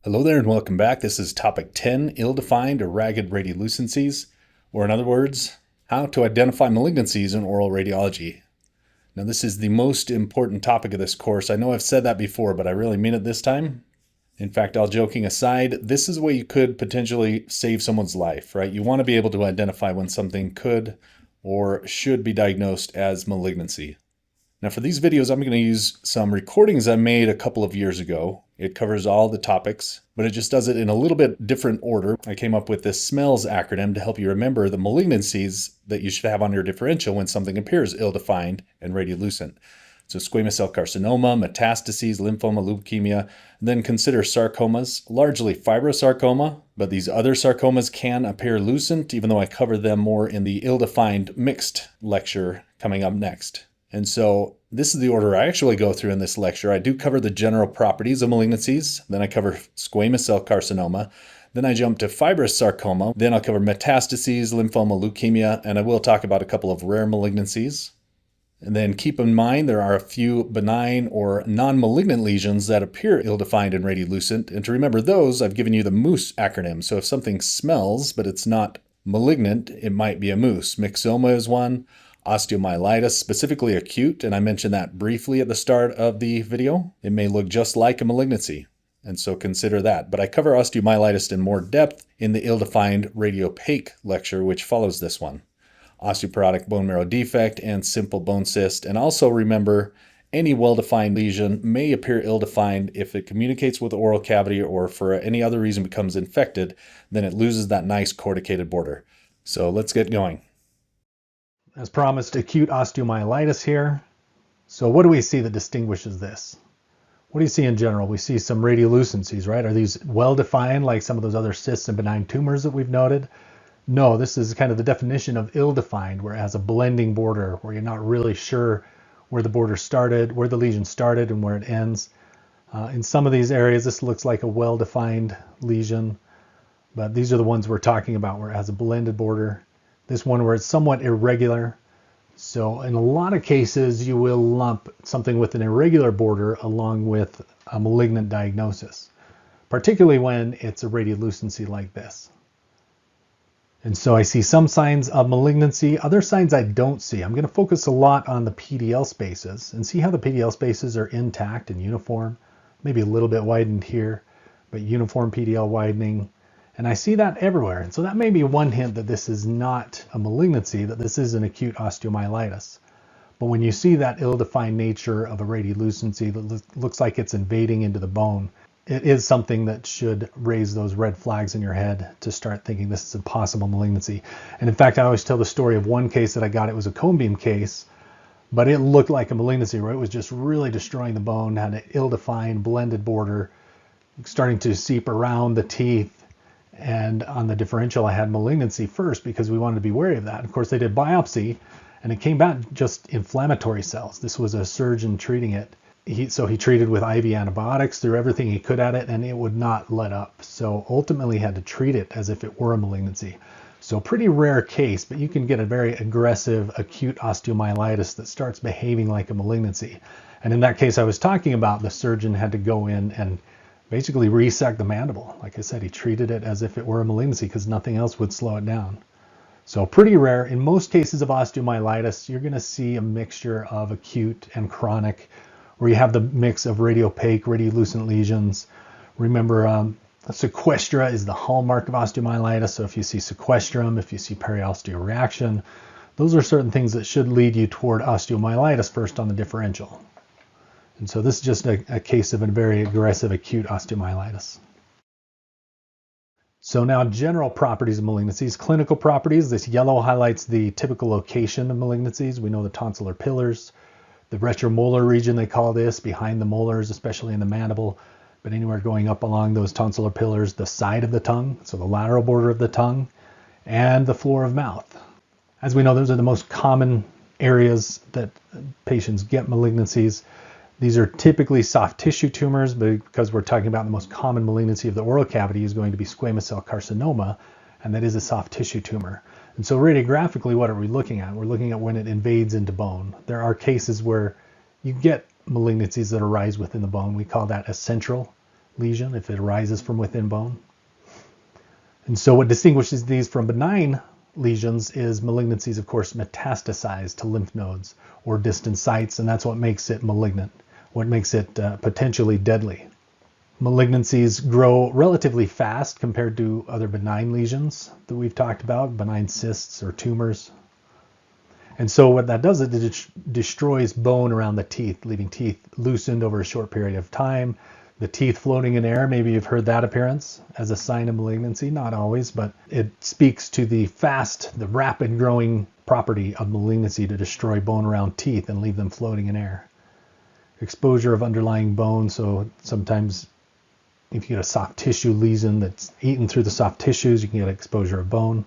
Hello there and welcome back. This is topic 10, ill-defined or ragged radiolucencies, or in other words, how to identify malignancies in oral radiology. Now this is the most important topic of this course. I know I've said that before, but I really mean it this time. In fact, all joking aside, this is where you could potentially save someone's life, right? You want to be able to identify when something could or should be diagnosed as malignancy. Now for these videos, I'm going to use some recordings I made a couple of years ago. It covers all the topics, but it just does it in a little bit different order. I came up with this SMLLS acronym to help you remember the malignancies that you should have on your differential when something appears ill-defined and radiolucent. So squamous cell carcinoma, metastases, lymphoma, leukemia, and then consider sarcomas, largely fibrosarcoma, but these other sarcomas can appear lucent, even though I cover them more in the ill-defined mixed lecture coming up next. And so this is the order I actually go through in this lecture. I do cover the general properties of malignancies, then I cover squamous cell carcinoma, then I jump to fibrous sarcoma, then I'll cover metastases, lymphoma, leukemia, and I will talk about a couple of rare malignancies. And then keep in mind there are a few benign or non-malignant lesions that appear ill-defined and radiolucent, and to remember those, I've given you the MOOS acronym. So if something smells but it's not malignant, it might be a MOOS. Myxoma is one. Osteomyelitis, specifically acute, and I mentioned that briefly at the start of the video. It may look just like a malignancy, and so consider that. But I cover osteomyelitis in more depth in the ill-defined radiopaque lecture, which follows this one. Osteoporotic bone marrow defect and simple bone cyst. And also remember, any well-defined lesion may appear ill-defined if it communicates with the oral cavity or for any other reason becomes infected, then it loses that nice corticated border. So let's get going. As promised, acute osteomyelitis here. So what do we see that distinguishes this? What do you see in general? We see some radiolucencies, right? Are these well-defined like some of those other cysts and benign tumors that we've noted? No, this is kind of the definition of ill-defined, where it has a blending border, where you're not really sure where the border started, where the lesion started and where it ends. In some of these areas, this looks like a well-defined lesion, but these are the ones we're talking about where it has a blended border. This one where it's somewhat irregular. So in a lot of cases, you will lump something with an irregular border along with a malignant diagnosis, particularly when it's a radiolucency like this. And so I see some signs of malignancy, other signs I don't see. I'm going to focus a lot on the PDL spaces and see how the PDL spaces are intact and uniform, maybe a little bit widened here, but uniform PDL widening. And I see that everywhere. And so that may be one hint that this is not a malignancy, that this is an acute osteomyelitis. But when you see that ill-defined nature of a radiolucency that looks like it's invading into the bone, it is something that should raise those red flags in your head to start thinking this is a possible malignancy. And in fact, I always tell the story of one case that I got. It was a cone beam case, but it looked like a malignancy where it was just really destroying the bone, had an ill-defined blended border, starting to seep around the teeth. And on the differential, I had malignancy first because we wanted to be wary of that. Of course, they did biopsy, and it came back just inflammatory cells. This was a surgeon treating it. So he treated with IV antibiotics, threw everything he could at it, and it would not let up. So ultimately had to treat it as if it were a malignancy. So pretty rare case, but you can get a very aggressive acute osteomyelitis that starts behaving like a malignancy. And in that case I was talking about, the surgeon had to go in and basically resect the mandible. Like I said, he treated it as if it were a malignancy because nothing else would slow it down. So pretty rare. In most cases of osteomyelitis, you're going to see a mixture of acute and chronic, where you have the mix of radiopaque, radiolucent lesions. Remember, sequestra is the hallmark of osteomyelitis. So if you see sequestrum, if you see periosteal reaction, those are certain things that should lead you toward osteomyelitis first on the differential. And so this is just a case of a very aggressive acute osteomyelitis. So now general properties of malignancies, clinical properties. This yellow highlights the typical location of malignancies. We know the tonsillar pillars, the retromolar region they call this, behind the molars, especially in the mandible, but anywhere going up along those tonsillar pillars, the side of the tongue, so the lateral border of the tongue, and the floor of mouth. As we know, those are the most common areas that patients get malignancies. These are typically soft tissue tumors, but because we're talking about the most common malignancy of the oral cavity is going to be squamous cell carcinoma, and that is a soft tissue tumor. And so radiographically, what are we looking at? We're looking at when it invades into bone. There are cases where you get malignancies that arise within the bone. We call that a central lesion if it arises from within bone. And so what distinguishes these from benign lesions is malignancies, of course, metastasize to lymph nodes or distant sites, and that's what makes it malignant, what makes it potentially deadly. Malignancies grow relatively fast compared to other benign lesions that we've talked about, benign cysts or tumors. And so what that does is it destroys bone around the teeth, leaving teeth loosened over a short period of time. The teeth floating in air, maybe you've heard that appearance as a sign of malignancy, not always, but it speaks to the rapid growing property of malignancy to destroy bone around teeth and leave them floating in air. Exposure of underlying bone, so sometimes if you get a soft tissue lesion that's eaten through the soft tissues, you can get exposure of bone.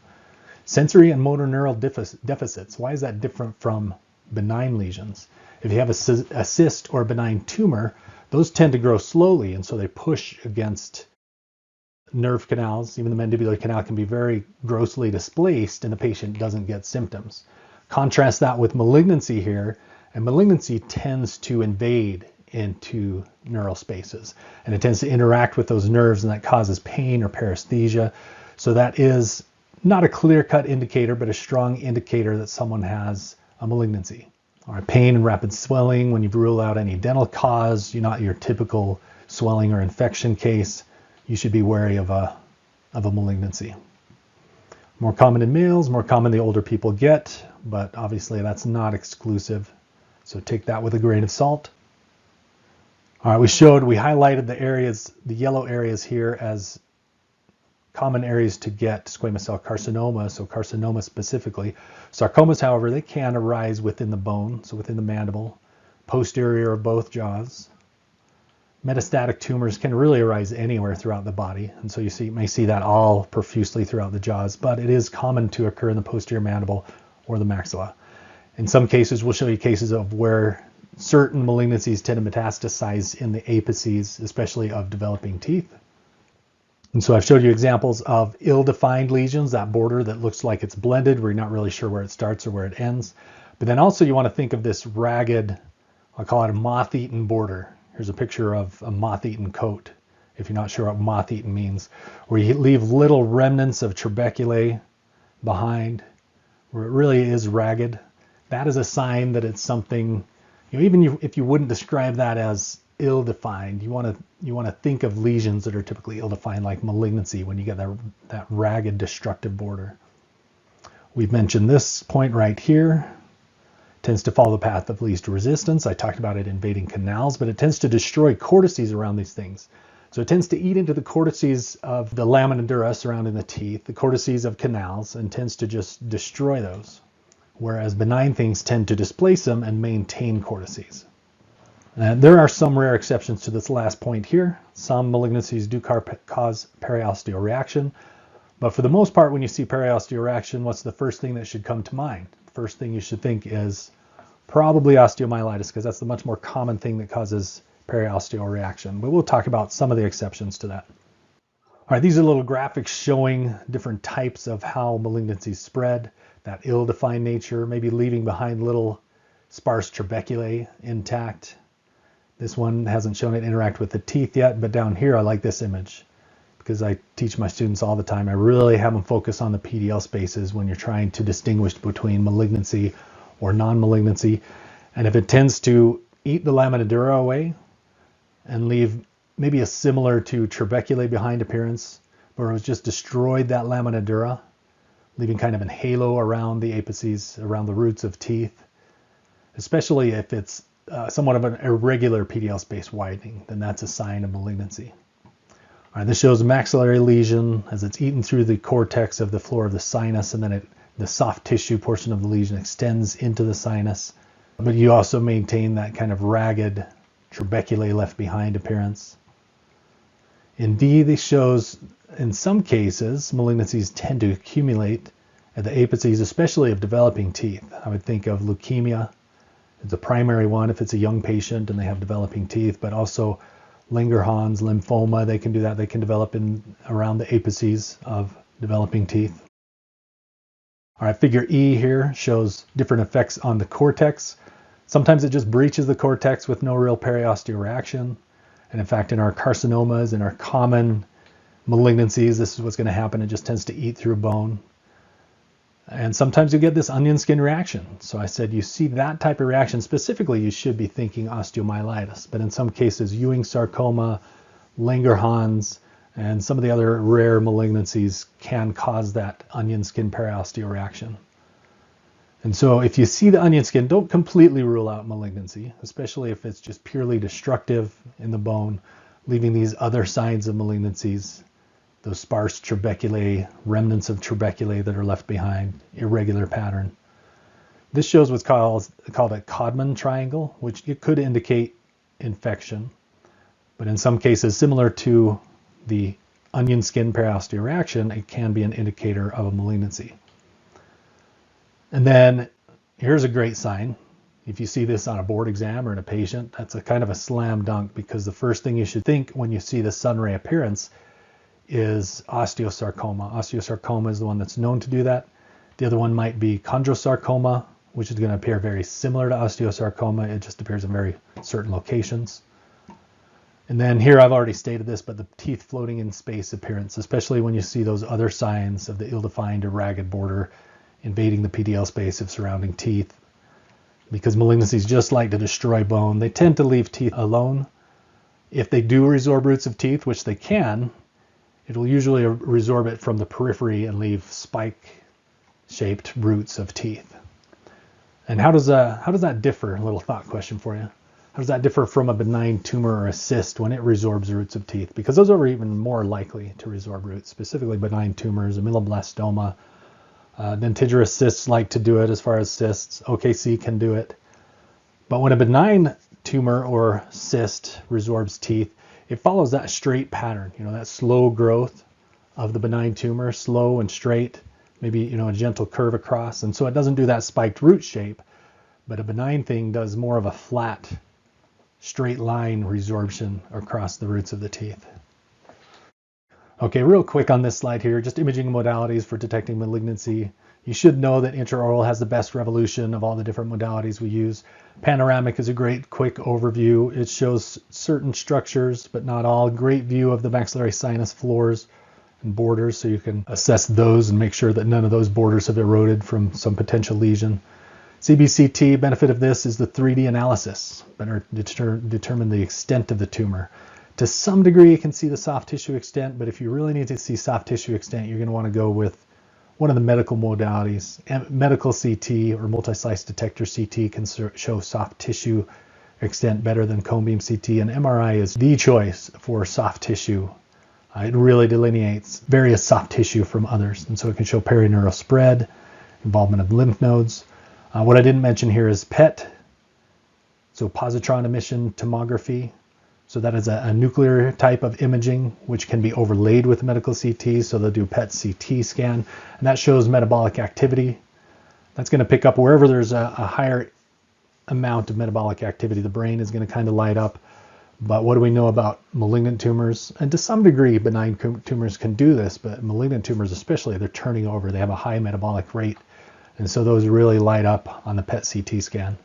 Sensory and motor neural deficits. Why is that different from benign lesions? If you have a cyst or a benign tumor, those tend to grow slowly, and so they push against nerve canals. Even the mandibular canal can be very grossly displaced, and the patient doesn't get symptoms. Contrast that with malignancy here, and malignancy tends to invade into neural spaces, and it tends to interact with those nerves, and that causes pain or paresthesia. So that is not a clear-cut indicator, but a strong indicator that someone has a malignancy. All right, pain and rapid swelling when you rule out any dental cause, you're not your typical swelling or infection case, you should be wary of a malignancy. More common in males, more common the older people get, but obviously that's not exclusive. So take that with a grain of salt. All right, we highlighted the areas, the yellow areas here as common areas to get squamous cell carcinoma, so carcinoma specifically. Sarcomas, however, they can arise within the bone, so within the mandible, posterior of both jaws. Metastatic tumors can really arise anywhere throughout the body, and so you may see that all profusely throughout the jaws, but it is common to occur in the posterior mandible or the maxilla. In some cases, we'll show you cases of where certain malignancies tend to metastasize in the apices, especially of developing teeth. And so I've showed you examples of ill-defined lesions, that border that looks like it's blended, where you're not really sure where it starts or where it ends. But then also you want to think of this ragged, I'll call it a moth-eaten border. Here's a picture of a moth-eaten coat, if you're not sure what moth-eaten means, where you leave little remnants of trabeculae behind, where it really is ragged. That is a sign that it's something, even if you wouldn't describe that as ill-defined, you want to think of lesions that are typically ill-defined, like malignancy, when you get that ragged, destructive border. We've mentioned this point right here. Tends to follow the path of least resistance. I talked about it invading canals, but it tends to destroy cortices around these things. So it tends to eat into the cortices of the lamina dura surrounding the teeth, the cortices of canals, and tends to just destroy those. Whereas benign things tend to displace them and maintain cortices. There are some rare exceptions to this last point here. Some malignancies do cause periosteal reaction, but for the most part, when you see periosteal reaction, what's the first thing that should come to mind? First thing you should think is probably osteomyelitis, because that's the much more common thing that causes periosteal reaction. But we'll talk about some of the exceptions to that. All right, these are little graphics showing different types of how malignancies spread, that ill-defined nature, maybe leaving behind little sparse trabeculae intact. This one hasn't shown it interact with the teeth yet, but down here I like this image because I teach my students all the time. I really have them focus on the PDL spaces when you're trying to distinguish between malignancy or non-malignancy. And if it tends to eat the lamina dura away and leave maybe a similar to trabeculae behind appearance, where it was just destroyed that lamina dura, leaving kind of a halo around the apices, around the roots of teeth, especially if it's somewhat of an irregular PDL space widening, then that's a sign of malignancy. All right, this shows a maxillary lesion as it's eaten through the cortex of the floor of the sinus, and then the soft tissue portion of the lesion extends into the sinus. But you also maintain that kind of ragged trabeculae left behind appearance. In D, this shows in some cases malignancies tend to accumulate at the apices, especially of developing teeth. I would think of leukemia. It's a primary one if it's a young patient and they have developing teeth, but also Langerhans, lymphoma, they can do that. They can develop around the apices of developing teeth. All right, figure E here shows different effects on the cortex. Sometimes it just breaches the cortex with no real periosteal reaction. And in fact, in our carcinomas, in our common malignancies, this is what's going to happen. It just tends to eat through bone. And sometimes you get this onion skin reaction. So I said, you see that type of reaction, specifically, you should be thinking osteomyelitis. But in some cases, Ewing sarcoma, Langerhans, and some of the other rare malignancies can cause that onion skin periosteo reaction. And so if you see the onion skin, don't completely rule out malignancy, especially if it's just purely destructive in the bone, leaving these other signs of malignancies, those sparse trabeculae, remnants of trabeculae that are left behind, irregular pattern. This shows what's called a Codman triangle, which it could indicate infection, but in some cases, similar to the onion skin periosteo reaction, it can be an indicator of a malignancy. And then here's a great sign. If you see this on a board exam or in a patient, that's a kind of a slam dunk, because the first thing you should think when you see the sunray appearance is osteosarcoma. Osteosarcoma is the one that's known to do that. The other one might be chondrosarcoma, which is going to appear very similar to osteosarcoma. It just appears in very certain locations. And then here I've already stated this, but the teeth floating in space appearance, especially when you see those other signs of the ill-defined or ragged border invading the PDL space of surrounding teeth. Because malignancies just like to destroy bone, they tend to leave teeth alone. If they do resorb roots of teeth, which they can, it'll usually resorb it from the periphery and leave spike-shaped roots of teeth. And how does that differ? A little thought question for you. How does that differ from a benign tumor or a cyst when it resorbs roots of teeth? Because those are even more likely to resorb roots, specifically benign tumors, amyloblastoma. Dentigerous cysts like to do it as far as cysts. OKC can do it. But when a benign tumor or cyst resorbs teeth, it follows that straight pattern, that slow growth of the benign tumor, slow and straight, maybe, a gentle curve across. And so it doesn't do that spiked root shape, but a benign thing does more of a flat, straight line resorption across the roots of the teeth. Okay, real quick on this slide here, just imaging modalities for detecting malignancy. You should know that intraoral has the best revolution of all the different modalities we use. Panoramic is a great quick overview. It shows certain structures, but not all. Great view of the maxillary sinus floors and borders, so you can assess those and make sure that none of those borders have eroded from some potential lesion. CBCT, benefit of this is the 3D analysis, better determine the extent of the tumor. To some degree, you can see the soft tissue extent, but if you really need to see soft tissue extent, you're going to want to go with one of the medical modalities. Medical CT or multi-slice detector CT can show soft tissue extent better than cone beam CT, and MRI is the choice for soft tissue. It really delineates various soft tissue from others, and so it can show perineural spread, involvement of lymph nodes. What I didn't mention here is PET, so positron emission tomography. So that is a nuclear type of imaging, which can be overlaid with medical CT. So they'll do PET CT scan, and that shows metabolic activity. That's going to pick up wherever there's a higher amount of metabolic activity. The brain is going to kind of light up. But what do we know about malignant tumors? And to some degree, benign tumors can do this, but malignant tumors especially, they're turning over. They have a high metabolic rate. And so those really light up on the PET CT scan.